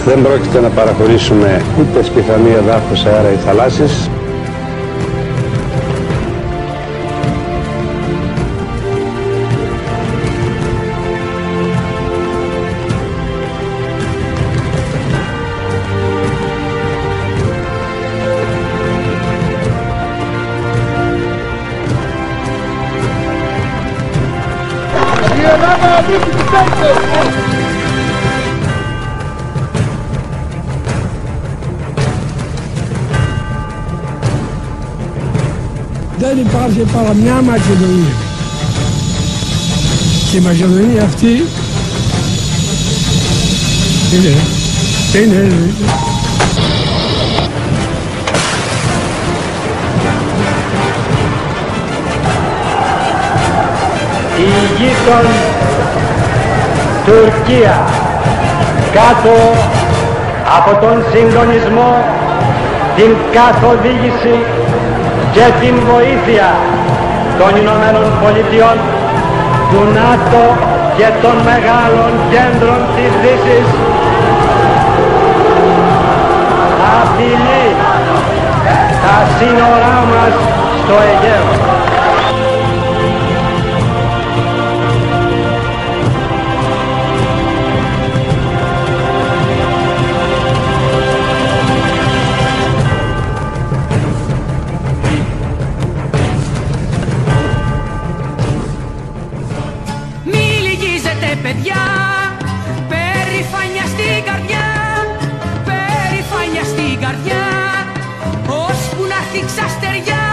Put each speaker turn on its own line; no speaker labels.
Δεν πρόκειται να παραχωρήσουμε ούτε σπιθανή εδάφους, αέρα ή θαλάσσης.
Δεν υπάρχει παρά μια Μακεδονία. Και η Μακεδονία αυτή είναι.
Η γείτον Τουρκία κάτω από τον συντονισμό, την καθοδήγηση και την βοήθεια των Ηνωμένων Πολιτειών, του ΝΑΤΟ και των μεγάλων κέντρων της Δύσης απειλεί τα σύνορά μας στο Αιγαίο.
Παιδιά, περηφάνια στην καρδιά, περηφάνια στην καρδιά, ώσπου να έρθει ξαστεριά.